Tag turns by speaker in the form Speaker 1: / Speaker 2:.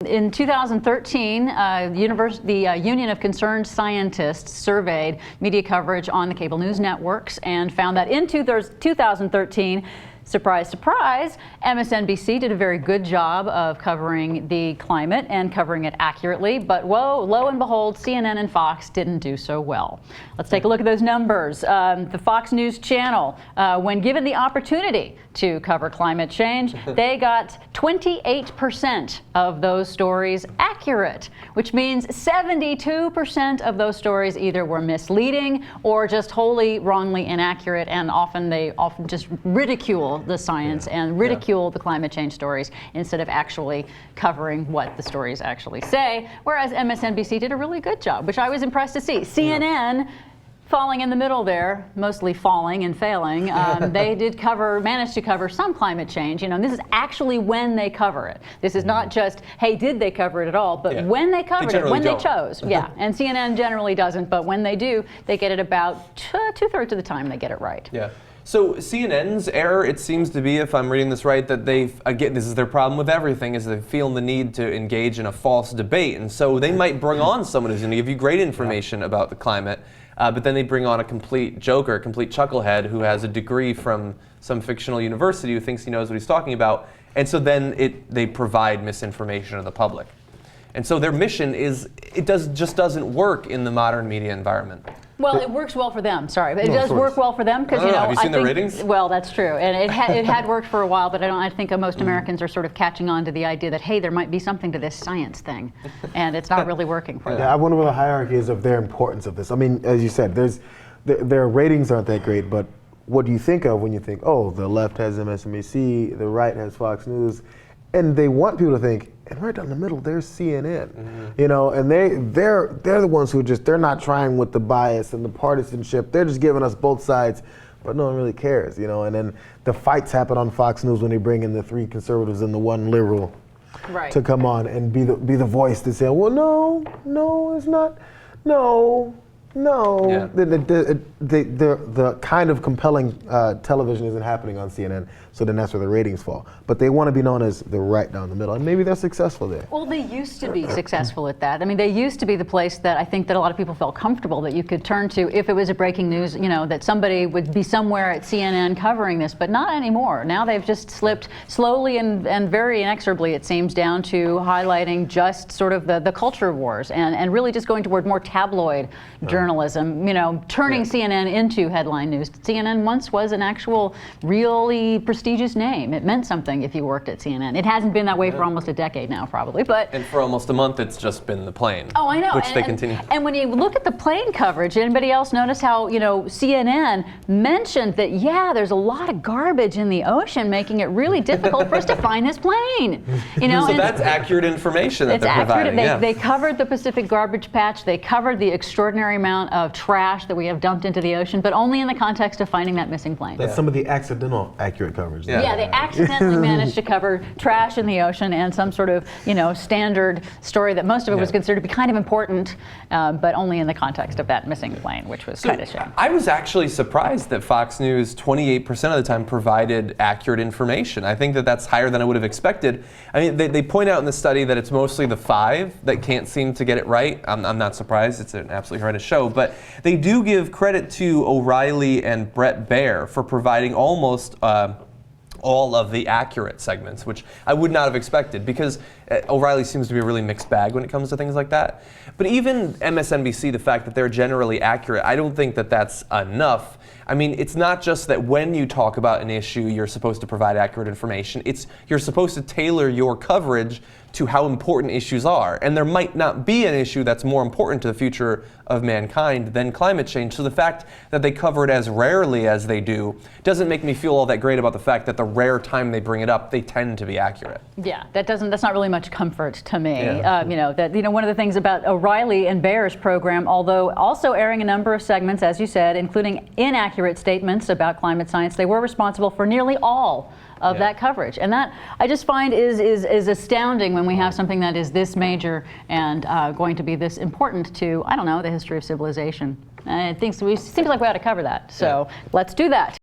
Speaker 1: In 2013, the Union of Concerned Scientists surveyed media coverage on the cable news networks and found that in 2013, surprise, surprise, MSNBC did a very good job of covering the climate and covering it accurately, but whoa, lo and behold, CNN and Fox didn't do so well. Let's take a look at those numbers. The Fox News Channel, when given the opportunity to cover climate change, they got 28% of those stories accurate, which means 72% of those stories either were misleading or just wholly wrongly inaccurate, and they often just ridicule the science and ridicule the climate change stories instead of actually covering what the stories actually say, whereas MSNBC did a really good job, which I was impressed to see. CNN falling in the middle there, mostly falling and failing. They did manage to cover some climate change, and this is actually when they cover it. This is not just, hey, did they cover it at all, but when they covered it, when they chose. And CNN generally doesn't, but when they do, they get it about two-thirds of the time they get it right.
Speaker 2: So CNN's error, it seems to be, if I'm reading this right, that again, this is their problem with everything, is they feel the need to engage in a false debate. And so they might bring on someone who's going to give you great information about the climate, but then they bring on a complete joker, a complete chucklehead who has a degree from some fictional university who thinks he knows what he's talking about. And so then they provide misinformation to the public. And so their mission just doesn't work in the modern media environment.
Speaker 1: Well, it works well for them. Sorry, but it does work well for them because
Speaker 2: have you seen the ratings?
Speaker 1: Well, that's true, and it had worked for a while, but I think most Americans are sort of catching on to the idea that hey, there might be something to this science thing, and it's not really working for them.
Speaker 3: I wonder what the hierarchy is of their importance of this. I mean, as you said, their ratings aren't that great, but what do you think of when you think, oh, the left has MSNBC, the right has Fox News, and they want people to think, and right down the middle, there's CNN, and they're the ones who they're not trying with the bias and the partisanship. They're just giving us both sides, but no one really cares, And then the fights happen on Fox News when they bring in the 3 conservatives and the 1 liberal to come on and be the voice to say, well, no, it's not, no. The kind of compelling television isn't happening on CNN, so then that's where the ratings fall. But they want to be known as the right down the middle, and maybe they're successful there.
Speaker 1: Well, they used to be successful at that. I mean, they used to be the place that I think that a lot of people felt comfortable that you could turn to if it was a breaking news, that somebody would be somewhere at CNN covering this, but not anymore. Now they've just slipped slowly and very inexorably, it seems, down to highlighting just sort of the culture wars and really just going toward more tabloid journalism, turning CNN into headline news. CNN once was an actual, really prestigious name. It meant something if you worked at CNN. It hasn't been that way for almost a decade now, probably. And
Speaker 2: for almost a month, it's just been the plane.
Speaker 1: Oh, I know.
Speaker 2: Which they continue.
Speaker 1: And when you look at the plane coverage, anybody else notice how, CNN mentioned that, there's a lot of garbage in the ocean, making it really difficult for us to find this plane.
Speaker 2: So that's accurate information that they're providing.
Speaker 1: They covered the Pacific garbage patch. They covered the extraordinary amount of trash that we have dumped into the ocean, but only in the context of finding that missing plane.
Speaker 3: That's some of the accidental accurate coverage.
Speaker 1: They accidentally managed to cover trash in the ocean and some sort of, standard story that most of it was considered to be kind of important, but only in the context of that missing plane, which was kind of shame.
Speaker 2: I was actually surprised that Fox News 28% of the time provided accurate information. I think that that's higher than I would have expected. I mean, they point out in the study that it's mostly the 5 that can't seem to get it right. I'm not surprised. It's an absolutely horrendous show, but they do give credit to O'Reilly and Bret Baier for providing almost all of the accurate segments, which I would not have expected because O'Reilly seems to be a really mixed bag when it comes to things like that. But even MSNBC, the fact that they're generally accurate, I don't think that that's enough. I mean, it's not just that when you talk about an issue, you're supposed to provide accurate information. You're supposed to tailor your coverage to how important issues are. And there might not be an issue that's more important to the future of mankind than climate change. So the fact that they cover it as rarely as they do doesn't make me feel all that great about the fact that the rare time they bring it up, they tend to be accurate.
Speaker 1: That's not really much comfort to me. One of the things about O'Reilly and Baier's program, although also airing a number of segments, as you said, including inaccurate statements about climate science, they were responsible for nearly all of that coverage. And that I just find is astounding when we have something that is this major and going to be this important to, I don't know, the history of civilization. And it seems like we ought to cover that. So let's do that.